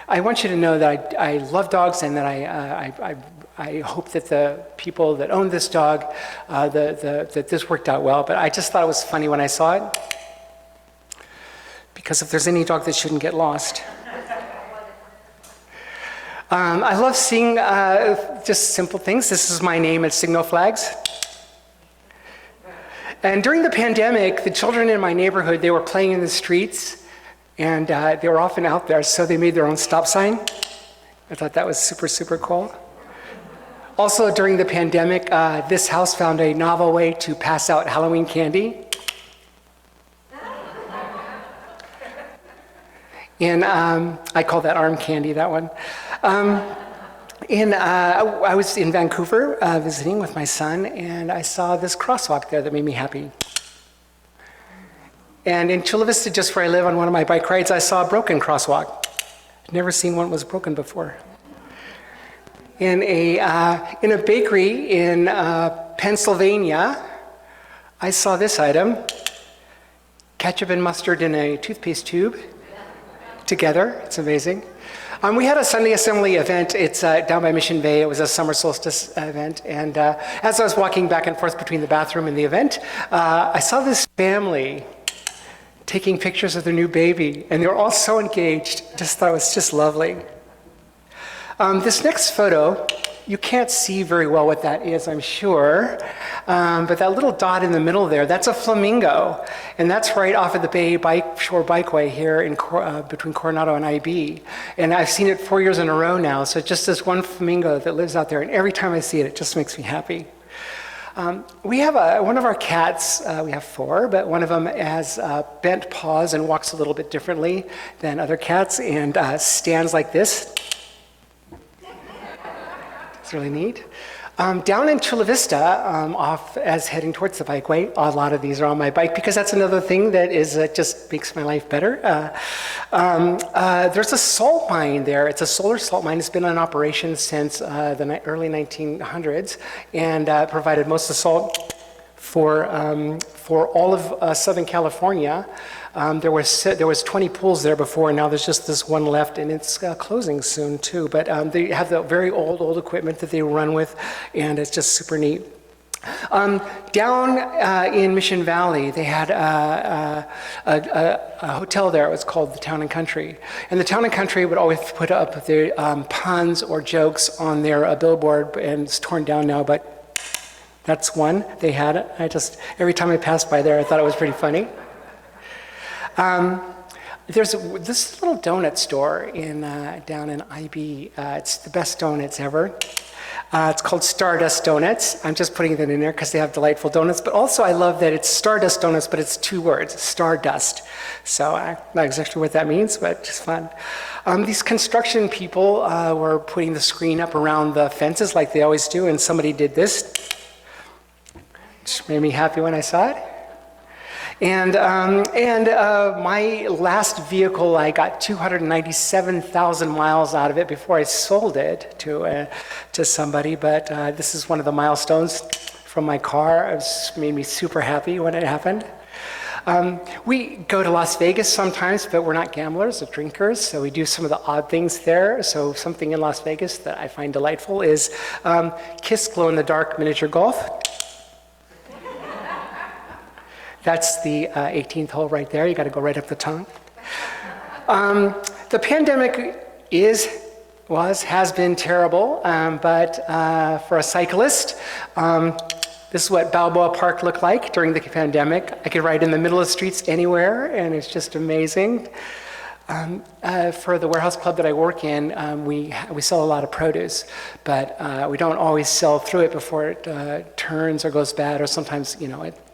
I want you to know that I love dogs and that I hope that the people that own this dog, that this worked out well, but I just thought it was funny when I saw it, because if there's any dog that shouldn't get lost. I love seeing just simple things. This is my name at signal flags. And during the pandemic, the children in my neighborhood, they were playing in the streets, and they were often out there, so they made their own stop sign. I thought that was super, super cool. Also, during the pandemic, this house found a novel way to pass out Halloween candy. And I call that arm candy, that one. I was in Vancouver visiting with my son, and I saw this crosswalk there that made me happy. And in Chula Vista, just where I live on one of my bike rides, I saw a broken crosswalk. I'd never seen one that was broken before. In a bakery in Pennsylvania, I saw this item, ketchup and mustard in a toothpaste tube. Together. It's amazing. We had a Sunday Assembly event. It's down by Mission Bay. It was a summer solstice event. And as I was walking back and forth between the bathroom and the event, I saw this family taking pictures of their new baby. And they were all so engaged. Just thought it was just lovely. This next photo, you can't see very well what that is, I'm sure. But that little dot in the middle there, that's a flamingo. And that's right off of the Bay Shore Bikeway here in between Coronado and IB. And I've seen it 4 years in a row now, so it's just this one flamingo that lives out there. And every time I see it, it just makes me happy. We have one of our cats, we have 4, but one of them has bent paws and walks a little bit differently than other cats and stands like this. It's really neat. Down in Chula Vista, off as heading towards the bikeway, a lot of these are on my bike because that's another thing that is just makes my life better. There's a salt mine there. It's a solar salt mine. It's been in operation since the early 1900s and provided most of the salt for all of Southern California. There was 20 pools there before, and now there's just this one left, and it's closing soon too. But they have the very old equipment that they run with, and it's just super neat. Down in Mission Valley, they had a hotel there. It was called the Town and Country. And the Town and Country would always put up their puns or jokes on their billboard, and it's torn down now, but that's one they had. Every time I passed by there, I thought it was pretty funny. There's this little donut store down in IB. It's the best donuts ever. It's called Stardust Donuts. I'm just putting that in there because they have delightful donuts. But also I love that it's Stardust Donuts, but it's 2 words, Stardust. So I'm not exactly what that means, but just fun. These construction people were putting the screen up around the fences like they always do, and somebody did this. Which made me happy when I saw it. And my last vehicle, I got 297,000 miles out of it before I sold it to somebody. But this is one of the milestones from my car. It made me super happy when it happened. We go to Las Vegas sometimes, but we're not gamblers or drinkers, so we do some of the odd things there. So something in Las Vegas that I find delightful is Kiss glow-in-the-dark miniature golf. That's the 18th hole right there. You got to go right up the tongue. The pandemic has been terrible, but for a cyclist, this is what Balboa Park looked like during the pandemic. I could ride in the middle of the streets anywhere, and it's just amazing. For the warehouse club that I work in, we sell a lot of produce, but we don't always sell through it before it turns or goes bad, or sometimes,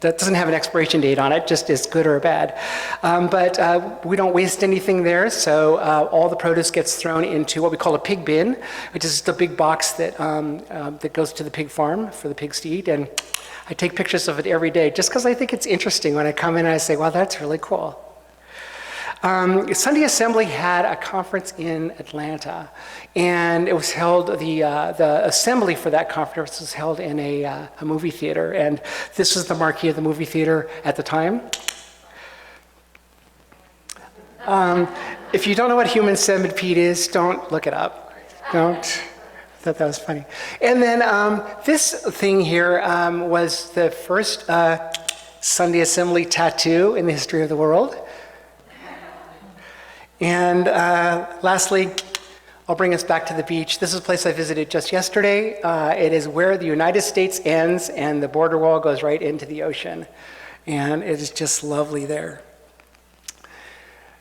that doesn't have an expiration date on it, just is good or bad. But we don't waste anything there, so all the produce gets thrown into what we call a pig bin, which is the big box that goes to the pig farm for the pigs to eat. And I take pictures of it every day just because I think it's interesting. When I come in, I say, wow, that's really cool. Sunday Assembly had a conference in Atlanta, and it was held, the assembly for that conference was held in a movie theater, and this was the marquee of the movie theater at the time. If you don't know what human centipede is, don't look it up. Don't. I thought that was funny. And then this thing here was the first Sunday Assembly tattoo in the history of the world. And lastly, I'll bring us back to the beach. This is a place I visited just yesterday. It is where the United States ends and the border wall goes right into the ocean. And it is just lovely there.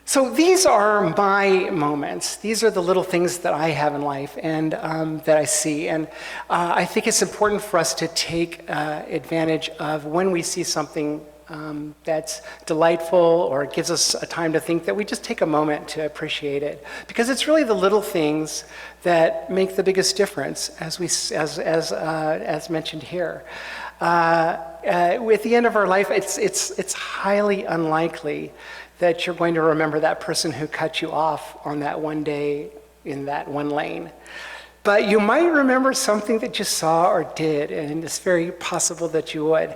So these are my moments. These are the little things that I have in life and that I see. And I think it's important for us to take advantage of when we see something that's delightful or gives us a time to think, that we just take a moment to appreciate it, because it's really the little things that make the biggest difference, as mentioned here. At the end of our life, it's highly unlikely that you're going to remember that person who cut you off on that one day in that one lane. But you might remember something that you saw or did, and it's very possible that you would.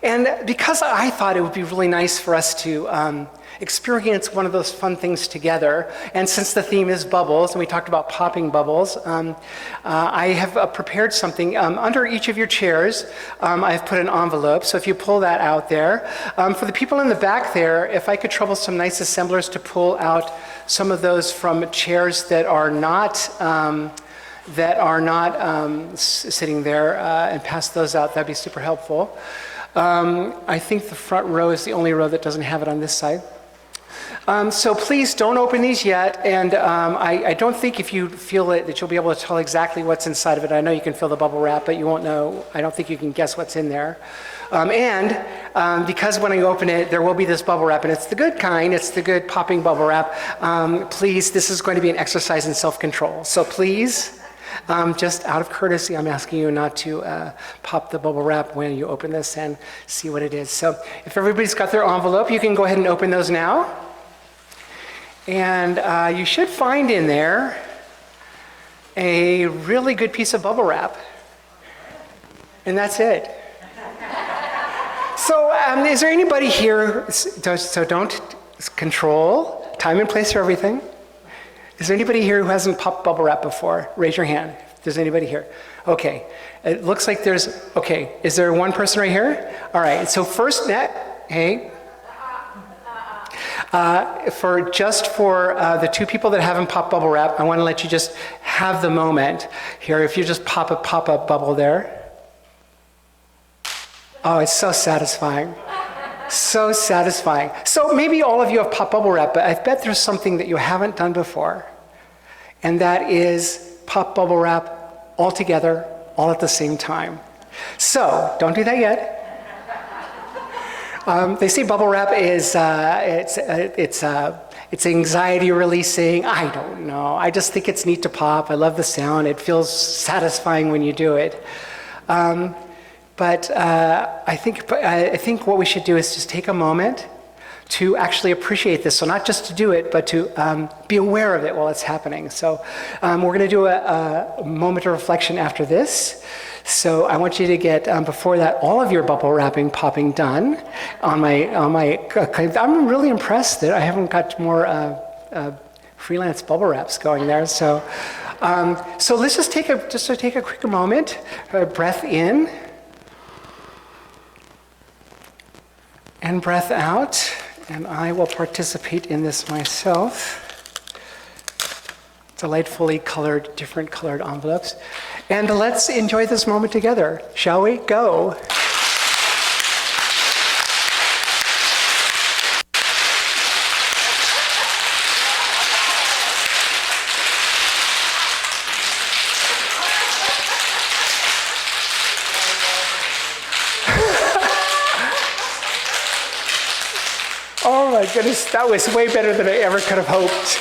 And because I thought it would be really nice for us to experience one of those fun things together, and since the theme is bubbles, and we talked about popping bubbles, I have prepared something. Under each of your chairs, I've put an envelope, so if you pull that out there. For the people in the back there, if I could trouble some nice assemblers to pull out some of those from chairs that are not sitting there and pass those out, that'd be super helpful. I think the front row is the only row that doesn't have it on this side. So please don't open these yet, and I don't think if you feel it that you'll be able to tell exactly what's inside of it. I know you can feel the bubble wrap, but you won't know. I don't think you can guess what's in there. Because when I open it, there will be this bubble wrap, and it's the good kind, it's the good popping bubble wrap. Please, this is going to be an exercise in self-control. So please, just out of courtesy, I'm asking you not to pop the bubble wrap when you open this and see what it is. So if everybody's got their envelope, you can go ahead and open those now. And you should find in there a really good piece of bubble wrap. And that's it. So is there anybody here, so don't control, time and place for everything. Is there anybody here who hasn't popped bubble wrap before? Raise your hand if there's anybody here. Okay, it looks like there's, okay, is there one person right here? All right, so first, hey. For the two people that haven't popped bubble wrap, I want to let you just have the moment here. If you just pop a bubble there. Oh, it's so satisfying. So satisfying. So maybe all of you have popped bubble wrap, but I bet there's something that you haven't done before. And that is pop bubble wrap all together, all at the same time. So don't do that yet. They say bubble wrap is it's anxiety releasing. I don't know. I just think it's neat to pop. I love the sound. It feels satisfying when you do it. But I think what we should do is just take a moment to actually appreciate this. So not just to do it, but to be aware of it while it's happening. So we're going to do a moment of reflection after this. So I want you to get, before that, all of your bubble wrapping popping done on my I'm really impressed that I haven't got more freelance bubble wraps going there. So let's just take a quick moment, breath in and breath out, and I will participate in this myself. Delightfully colored, different colored envelopes. And let's enjoy this moment together, shall we? Go. Oh my goodness, that was way better than I ever could have hoped.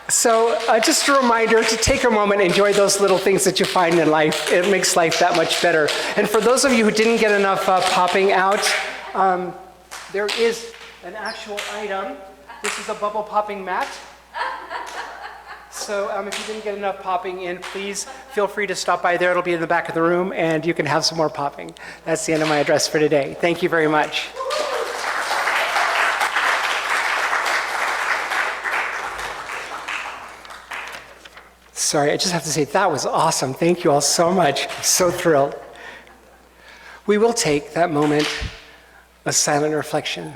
So just a reminder to take a moment and enjoy those little things that you find in life. It makes life that much better. And for those of you who didn't get enough popping out, there is an actual item. This is a bubble popping mat. So if you didn't get enough popping in, please feel free to stop by there. It'll be in the back of the room, and you can have some more popping. That's the end of my address for today. Thank you very much. Sorry, I just have to say, that was awesome. Thank you all so much. I'm so thrilled. We will take that moment of silent reflection.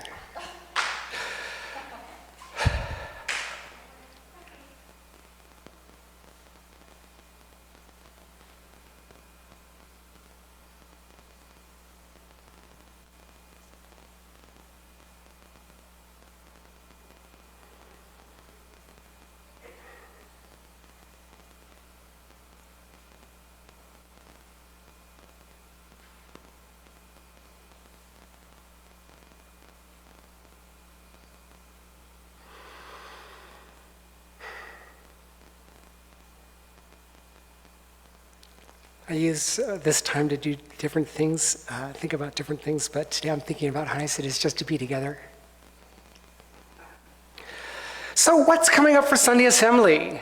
I use this time to do different things, think about different things, but today I'm thinking about how nice it is just to be together. So what's coming up for Sunday Assembly?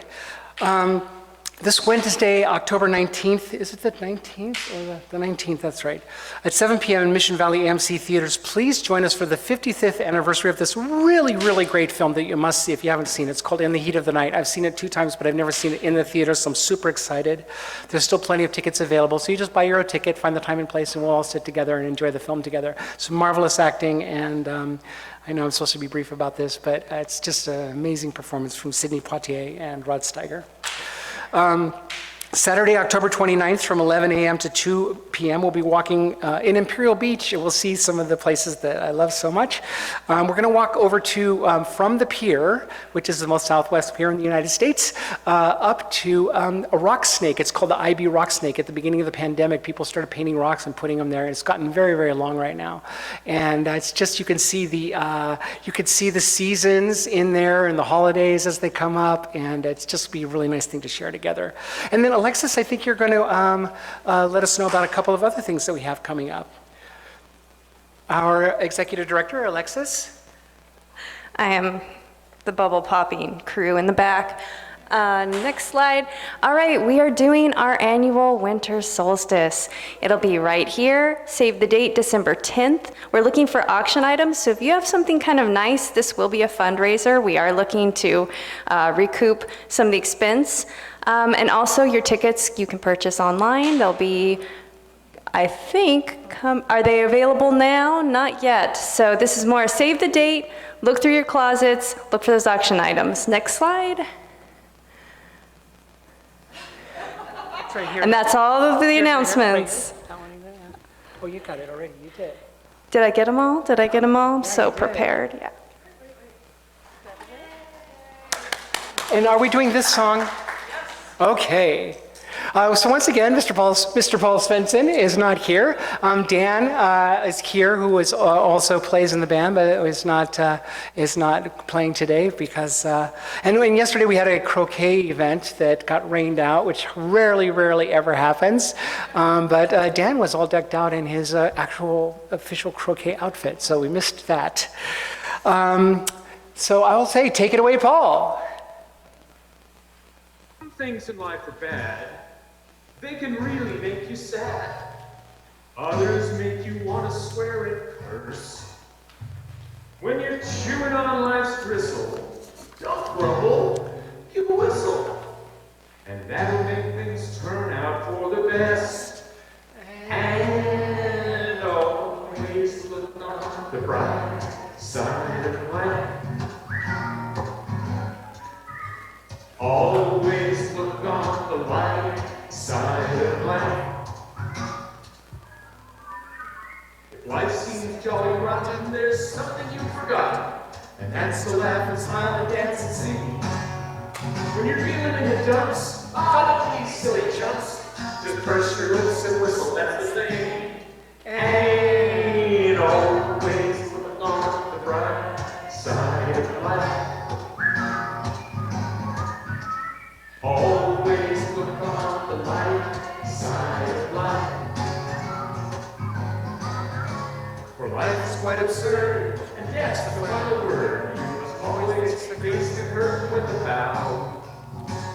This Wednesday, October 19th, is it the 19th or the 19th? That's right. At 7 p.m. in Mission Valley AMC Theaters, please join us for the 55th anniversary of this really, really great film that you must see if you haven't seen it. It's called In the Heat of the Night. I've seen it 2 times, but I've never seen it in the theater, so I'm super excited. There's still plenty of tickets available, so you just buy your own ticket, find the time and place, and we'll all sit together and enjoy the film together. Some marvelous acting, and I know I'm supposed to be brief about this, but it's just an amazing performance from Sidney Poitier and Rod Steiger. Saturday, October 29th from 11 a.m. to 2 p.m. we'll be walking in Imperial Beach, and we'll see some of the places that I love so much. We're going to walk over to, from the pier, which is the most southwest pier in the United States, up to a rock snake. It's called the IB rock snake. At the beginning of the pandemic, people started painting rocks and putting them there, and it's gotten very, very long right now. And it's just, you can see the seasons in there and the holidays as they come up, and it's just be a really nice thing to share together. And then Alexis, I think you're going to let us know about a couple of other things that we have coming up. Our Executive Director, Alexis. I am the bubble popping crew in the back. Next slide. All right, we are doing our annual winter solstice. It'll be right here. Save the date, December 10th. We're looking for auction items, so if you have something kind of nice, this will be a fundraiser. We are looking to recoup some of the expense. And also your tickets you can purchase online. They'll be, I think, are they available now? Not yet. So this is more save the date, look through your closets, look for those auction items. Next slide. Right here. And that's all of the Here's announcements. That one there, yeah. Oh, you got it already. You did. Did I get them all? Did I get them all? I'm so prepared. Yeah. And are we doing this song? Yes. Okay. So once again, Mr. Paul Svensson is not here. Dan is here, who also plays in the band, but is not playing today because. And yesterday we had a croquet event that got rained out, which rarely ever happens. But Dan was all decked out in his actual official croquet outfit, so we missed that. So I will say, take it away, Paul. Some things in life are bad. They can really make you sad. Others make you want to swear and curse. When you're chewing on life's gristle, don't grumble, give a whistle. And that'll make things turn out for the best. And always look on the bright side of life. Always look on the light side of life. If life seems jolly rotten, there's something you've forgotten, and that's to laugh and smile and dance and sing. When you're feeling in the dumps, don't be silly chumps. Just purse your lips and whistle, that's the thing. Ain't always look on the bright side of life. Always look on the light side of life. For life is quite absurd, and that's the final word. You must always face the curtain with a bow.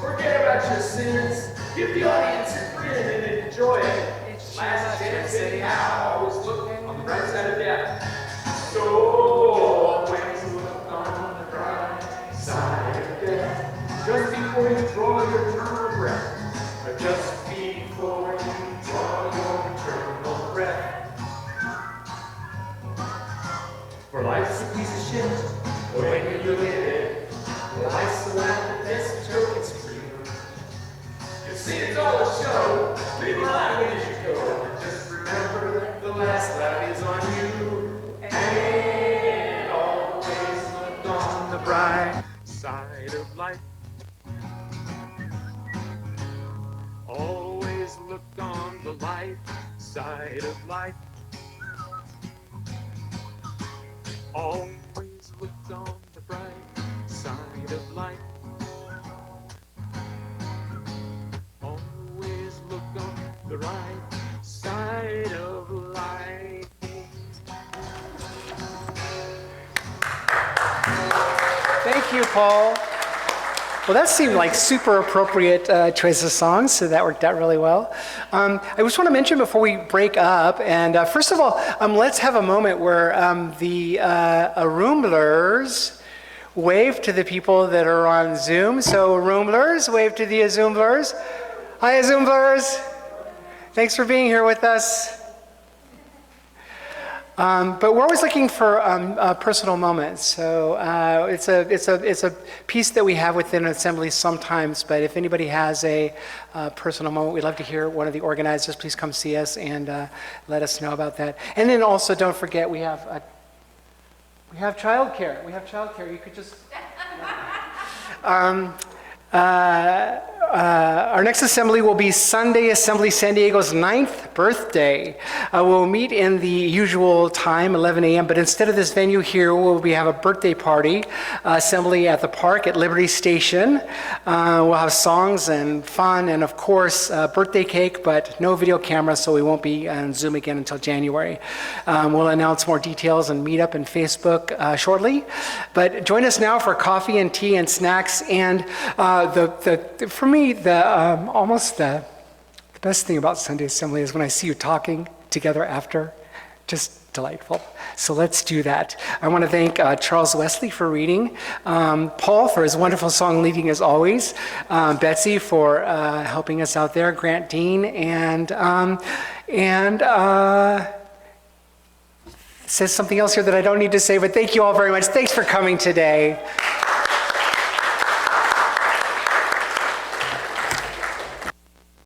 Forget about your sins, give the audience a grin and enjoy it. It's last chance anyhow. Always look on the bright side of death. So always look on the bright side of death. Just before you draw your eternal breath, or just before you draw your eternal breath. For life's a piece of shit, when you look at it, life's a laugh, the best joke it's true. You see it's all a show, leave a line as you go, and just remember that the last laugh is on you. And always look on the bright side of life. Always look on the light side of life. Always look on the bright side of life. Always look on the right side of life. Thank you, Paul. Well, that seemed like super appropriate choice of songs, so that worked out really well. I just want to mention before we break up, and first of all, let's have a moment where the Aroomblers wave to the people that are on Zoom. So Aroomblers, wave to the Azoomblers. Hi, Azoomblers. Thanks for being here with us. But we're always looking for personal moments. So it's a piece that we have within Assembly sometimes. But if anybody has a personal moment, we'd love to hear one of the organizers. Please come see us and let us know about that. And then also, don't forget we have childcare. We have childcare. You could just. Our next assembly will be Sunday Assembly San Diego's 9th birthday. We'll meet in the usual time, 11 a.m., but instead of this venue here, we'll have a birthday party assembly at the park at Liberty Station. We'll have songs and fun and, of course, birthday cake, but no video camera, so we won't be on Zoom again until January. We'll announce more details and meet up in Facebook shortly. But join us now for coffee and tea and snacks. And for me, almost the best thing about Sunday Assembly is when I see you talking together after. Just delightful. So let's do that. I want to thank Charles Wesley for reading, Paul for his wonderful song leading as always, Betsy for helping us out there, Grant Deane, and says something else here that I don't need to say, but thank you all very much. Thanks for coming today.